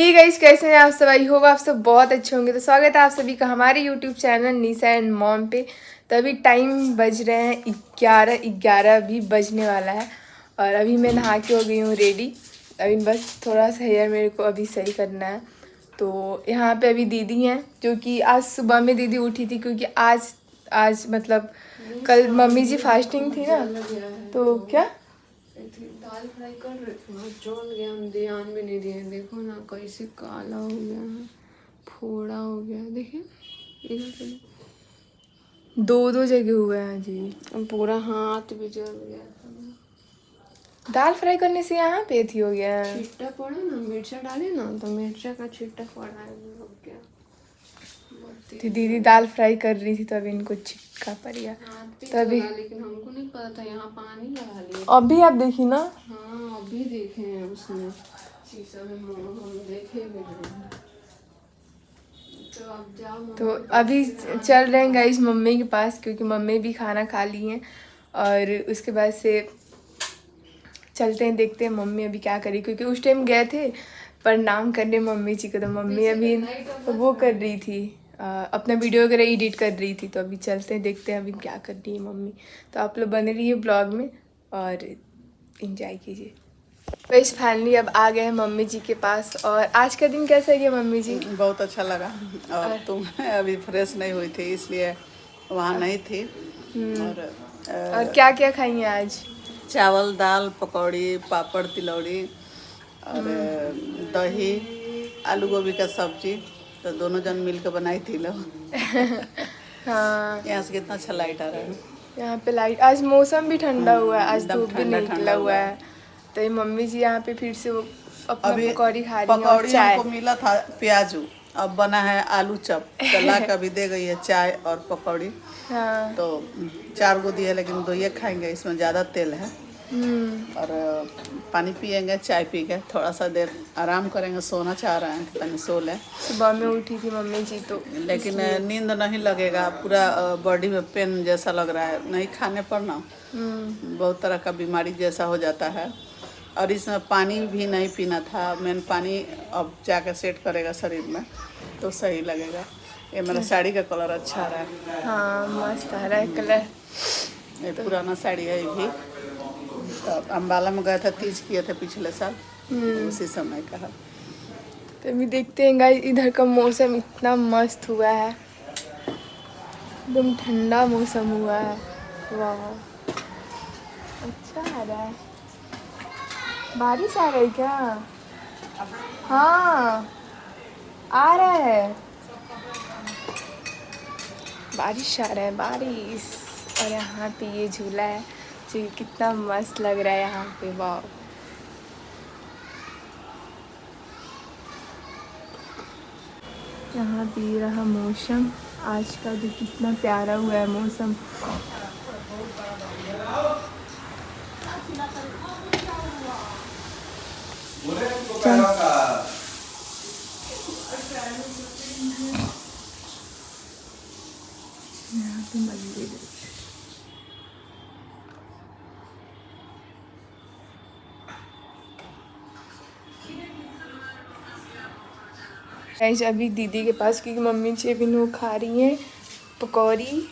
Hey guys, कैसे हैं आप सब? आई होप आप सब बहुत अच्छे होंगे। तो स्वागत है आप सभी का हमारे YouTube channel Nisha and mom पे। तो अभी टाइम बज रहे हैं 11 अभी बजने वाला है और अभी मैं नहा के हो गई हूँ रेडी। अभी बस थोड़ा सा हेयर मेरे को अभी सही करना है। तो यहाँ पे अभी दीदी हैं जो कि आज सुबह में दीदी उठी थी क्योंकि आज मतलब कल मम्मी जी फास्टिंग थी ना। तो क्या दाल फ्राई कर रहे थे, जल गया, हम ध्यान भी नहीं दिए। देखो ना कैसे काला हो गया है, फोड़ा हो गया। देखिए इधर पे दो जगह हुए हैं जी। पूरा हाथ भी जल गया। दाल फ्राई करने से यहाँ पे थी हो गया। छिट्टा पड़ा ना, मिर्चा डाले ना तो मिर्चा का छिट्टा पड़ा है, हो गया। तो दीदी दाल फ्राई कर रही थी तो अभी इनको छिटका पड़ गया। तभी लेकिन हमको नहीं पता था, यहाँ पानी लगा लिया। अभी आप देखी ना। हाँ अभी देखे हैं, उसमें शीशा में हम देखे भी नहीं। तो अब जाओ। तो अभी चल रहे हैं गाइस मम्मी के पास क्योंकि मम्मी भी खाना खा ली हैं और उसके बाद से चलते हैं, देखते हैं मम्मी अभी क्या करी। क्योंकि उस टाइम गए थे प्रणाम करने मम्मी जी को, तो मम्मी अभी वो कर रही थी अपना वीडियो वगैरह एडिट कर रही थी। तो अभी चलते हैं, देखते हैं अभी क्या कर रही है मम्मी। तो आप लोग बने रहिए ब्लॉग में और इंजॉय कीजिए। तो इस फाइनली अब आ गए हैं मम्मी जी के पास। और आज का दिन कैसा गया मम्मी जी? बहुत अच्छा लगा। और तुम अभी फ्रेश नहीं हुई थी इसलिए वहाँ नहीं थी। और क्या क्या खाई हैं आज? चावल, दाल, पकौड़ी, पापड़, तिलौड़ी और दही, आलू गोभी का सब्जी। तो दोनों जन मिल के बनाई थी लोग। हाँ, यहाँ से कितना अच्छा लाइट आ रहा है। यहाँ पे लाइट, आज मौसम भी ठंडा हुआ है, आज धूप भी नहीं निकला हुआ है। तो ये मम्मी जी यहाँ पे फिर से वो अपना पकौड़ी खा रही हैं और चाय। हमको मिला था प्याजू, अब बना है आलू चप। तला का भी दे गई है चाय और पकौड़ी। हाँ। तो 4 गो दिए लेकिन 2 ही खाएंगे, इसमें ज़्यादा तेल है। और पानी पियेंगे, चाय पी के थोड़ा सा देर आराम करेंगे। सोना चाह रहे हैं कि तनी सो लें। सुबह में उठी थी मम्मी जी तो लेकिन नींद नहीं लगेगा, पूरा बॉडी में पेन जैसा लग रहा है नहीं खाने पर ना। बहुत तरह का बीमारी जैसा हो जाता है। और इसमें पानी भी नहीं पीना था। मेन पानी अब जाकर सेट करेगा शरीर में तो सही लगेगा। ये मेरा साड़ी का कलर अच्छा आ रहा है। हाँ मस्त आ रहा है कलर। ये पुराना साड़ी है ये भी। तो अम्बाला में गए थे, तीज किए थे पिछले साल, उसी समय का है। तो अभी देखते हैं गाइस, इधर का मौसम इतना मस्त हुआ है, एकदम ठंडा मौसम हुआ है। वाह अच्छा आ रहा है। बारिश आ रही क्या? हाँ आ रहा है, बारिश आ रहा है, बारिश। और यहाँ पे ये झूला है जो कितना मस्त लग रहा है यहाँ पे। वाह यहाँ पे रहा मौसम आज का भी कितना प्यारा हुआ है मौसम। यहाँ पे मंदिर है। अभी दीदी के पास क्योंकि मम्मी जी अभी नो खा रही हैं पकौड़ी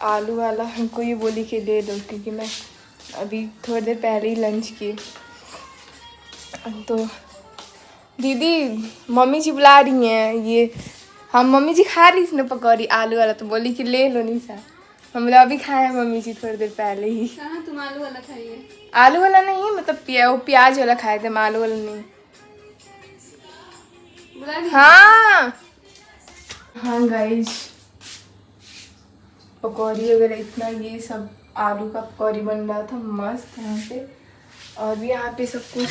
आलू वाला। हमको ये बोली कि दे दो क्योंकि मैं अभी थोड़ी देर पहले ही लंच किए। तो दीदी मम्मी जी बुला रही हैं, ये हम मम्मी जी खा रही थी ना पकौड़ी आलू वाला, तो बोली कि ले लो निशा। हम लोग अभी खाए हैं मम्मी जी थोड़ी देर पहले ही। कहाँ तुम आलू वाला खाइए? आलू वाला नहीं, मतलब वो प्याज वाला खाए थे हम, आलू वाला नहीं। हाँ हाँ गाइस, पकौड़ी वगैरह इतना ये सब आलू का पकौड़ी बन रहा था मस्त यहाँ पे। और भी यहाँ पे सब कुछ,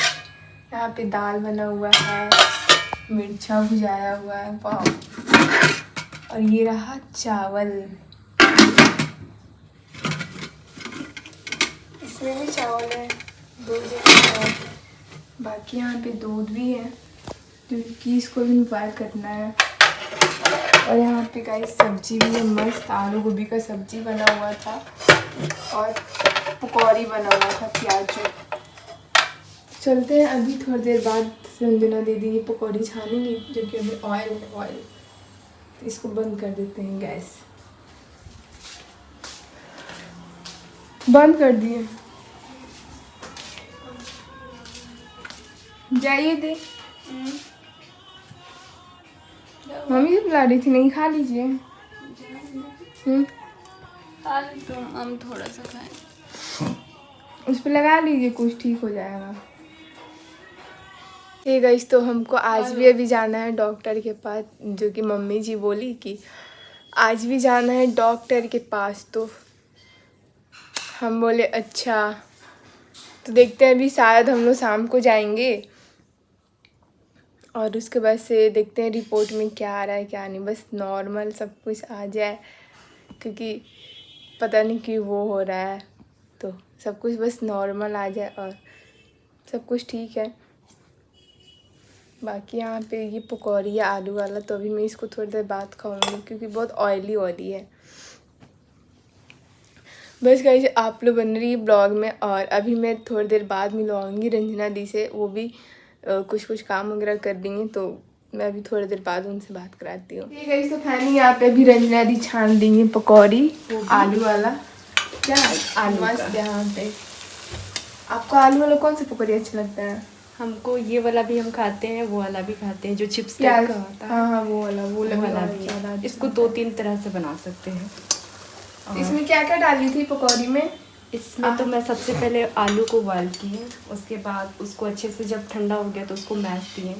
यहाँ पे दाल बना हुआ है, मिर्चा भुजाया हुआ है। वाह। और ये रहा चावल, इसमें भी चावल है 2 जगह। बाकी यहाँ पे दूध भी है क्योंकि इसको भी बॉयल करना है। और यहाँ पे गाइस सब्जी भी है मस्त, आलू गोभी का सब्जी बना हुआ था और पकौड़ी बना हुआ था प्याज। चलते हैं अभी थोड़ी देर बाद संजना दीदी ये पकौड़ी छानेंगी, जो कि अभी ऑयल है ऑयल। तो इसको बंद कर देते हैं, गैस बंद कर दिए। जाइए दे, मम्मी से बुला रही थी, नहीं खा लीजिए। हम थोड़ा सा खाएं। उस पर लगा लीजिए, कुछ ठीक हो जाएगा। ठीक है, तो हमको आज भी अभी जाना है डॉक्टर के पास, जो कि मम्मी जी बोली कि आज भी जाना है डॉक्टर के पास। तो हम बोले अच्छा, तो देखते हैं, अभी शायद हम लोग शाम को जाएंगे और उसके बाद से देखते हैं रिपोर्ट में क्या आ रहा है क्या नहीं। बस नॉर्मल सब कुछ आ जाए, क्योंकि पता नहीं क्यों वो हो रहा है, तो सब कुछ बस नॉर्मल आ जाए और सब कुछ ठीक है। बाकी यहाँ पे ये पकौड़ी है आलू वाला, तो अभी मैं इसको थोड़ी देर बाद खाऊंगी, क्योंकि बहुत ऑयली है। बस गाइस, आप लोग बन रही है ब्लॉग में, और अभी मैं थोड़ी देर बाद मिलवाऊंगी रंजना दी से। वो भी कुछ काम वगैरह कर देंगे, तो मैं अभी थोड़ी देर बाद उनसे बात कराती हूँ। ठीक है, तो फाइनली यहाँ पे अभी रंजना दी छान देंगी पकौड़ी आलू वाला। क्या आलू मस्त यहाँ पे। आपको आलू वाला कौन सा पकौड़ी अच्छा लगता है? हमको ये वाला भी हम खाते हैं, वो वाला भी खाते हैं, जो चिप्स क्या? टाइप का होता है। हाँ, वो वाला भी ज़्यादा है। इसको 2-3 तरह से बना सकते हैं। इसमें क्या क्या डाली थी पकौड़ी में? इसमें तो मैं सबसे पहले आलू को बॉयल किए, उसके बाद उसको अच्छे से जब ठंडा हो गया तो उसको मैश किए,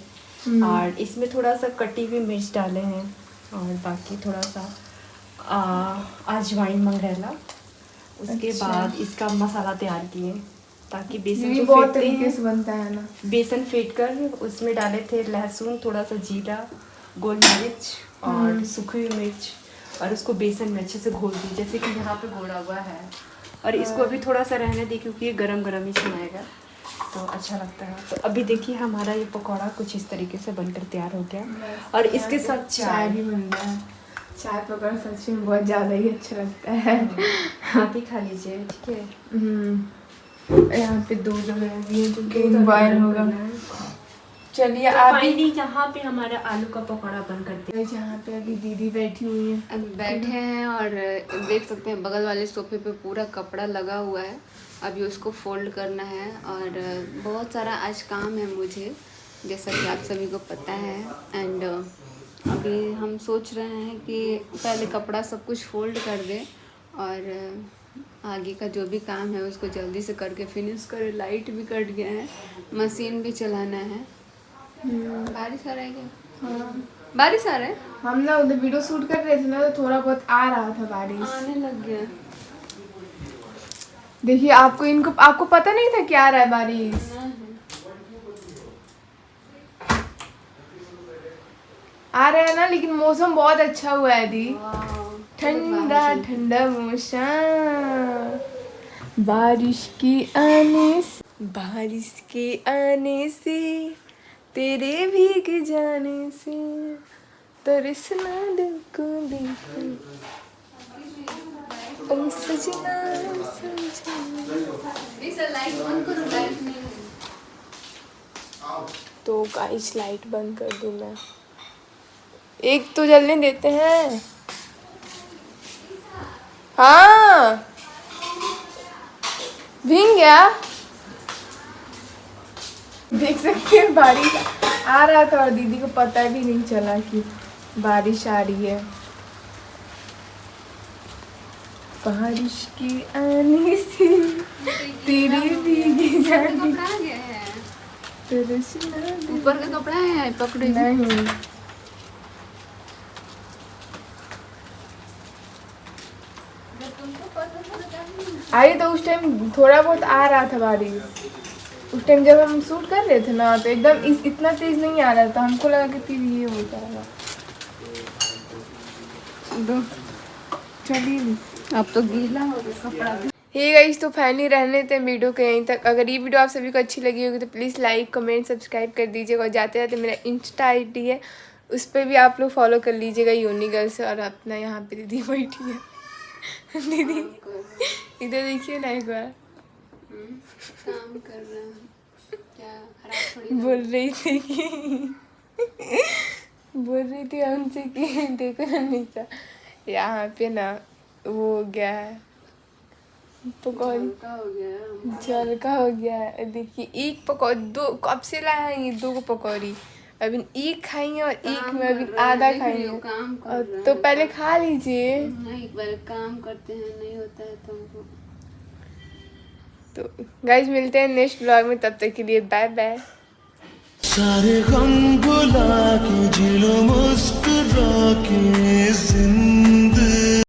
और इसमें थोड़ा सा कटी हुई मिर्च डाले हैं, और बाकी थोड़ा सा अजवाइन मंगरेला। उसके बाद इसका मसाला तैयार किए, ताकि बेसन जो बहुत फेंटते तरीके हैं, से बनता है ना। बेसन फेंट कर उसमें डाले थे लहसुन, थोड़ा सा जीरा, गोल मिर्च और सूखी हुई मिर्च, और उसको बेसन में अच्छे से घोल दी, जैसे कि यहाँ पे घोड़ा हुआ है। और इसको अभी थोड़ा सा रहने दी, क्योंकि ये गरम गरम ही छनाएगा तो अच्छा लगता है। तो अभी देखिए हमारा ये पकौड़ा कुछ इस तरीके से बनकर तैयार हो गया, और इसके साथ चाय भी बन रहा है। चाय पकौड़ा सच में बहुत ज़्यादा ही अच्छा लगता है। आप ही खा लीजिए, ठीक है। यहाँ पे दूध वगैरह भी है, जो कि बॉयल होगा। चलिए आप फाइनली यहाँ पे हमारा आलू का पकौड़ा बनकर तैयार। यहाँ पे अभी दीदी बैठी हुई है। अब बैठे हैं, और देख सकते हैं बगल वाले सोफे पे पूरा कपड़ा लगा हुआ है। अभी उसको फोल्ड करना है, और बहुत सारा आज काम है मुझे, जैसा कि आप सभी को पता है। एंड अभी हम सोच रहे हैं कि पहले कपड़ा सब कुछ फोल्ड कर दें, और आगे का जो भी काम है उसको जल्दी से करके फिनिश करें। लाइट भी कट गया है, मशीन भी चलाना है। बारिश आ रहा है क्या? हाँ, बारिश आ रहा है। हम ना उधर वीडियो शूट कर रहे थे ना, तो थोड़ा बहुत आ रहा था बारिश, आने लग गया। देखिए आपको पता नहीं था क्या आ रहा है बारिश? आ रहा है ना, लेकिन मौसम बहुत अच्छा हुआ है दी। ठंडा ठंडा मौसम, बारिश के आने से तेरे भीग जाने से तरसना दिल को देखो, ओ सजना तो गाइस लाइट बंद कर दूं मैं? एक तो जलने देते हैं। हाँ, भीग गया। देख सकते हैं बारिश आ रहा था, और दीदी को पता भी नहीं चला कि बारिश आ रही है। बारिश के आने से तेरी भीगी जाने कपड़ा आ गया है, तरसना दिल। ऊपर का कपड़ा है, पकड़े नहीं, आई तो उस टाइम थोड़ा बहुत आ रहा था बारिश। उस टाइम जब हम शूट कर रहे थे ना, तो एकदम इतना तेज नहीं आ रहा था। हमको लगा कि फिर ये हो जाएगा। चलिए, अब तो गीला हो गया कपड़ा भी। हे गाइस, तो फाइनली रहने थे वीडियो के यहीं तक। अगर ये वीडियो आप सभी को अच्छी लगी होगी तो प्लीज़ लाइक कमेंट सब्सक्राइब कर दीजिएगा, और जाते जाते मेरा इंस्टा आईडी है, उस पर भी आप लोग फॉलो कर लीजिएगा, यूनी गर्ल्स। और अपना यहाँ पे दीदी बैठी है। दीदी इधर देखिए ना एक बार, काम कर रहा है। क्या खराब थोड़ी ना। बोल रही थी कि बोल रही थी हमसे कि देखो ना निशा, यहाँ पे ना वो हो गया है, पकौड़ी हल्का हो गया। जलका हो गया है। देखिए एक पकौड़ी, दो कब से लाए हैं ये 2 पकौड़ी, अभी एक खाएंगे और एक में अभी आधा खाएंगे। काम कर और रहे तो हैं। पहले खा लीजिए। नहीं, एक बार काम करते हैं, नहीं होता है तो हमको। तो गाइज मिलते हैं नेक्स्ट ब्लॉग में, तब तक के लिए बाय बाय। सारे गम भुला के जी लो मुस्कुरा के जिंदगी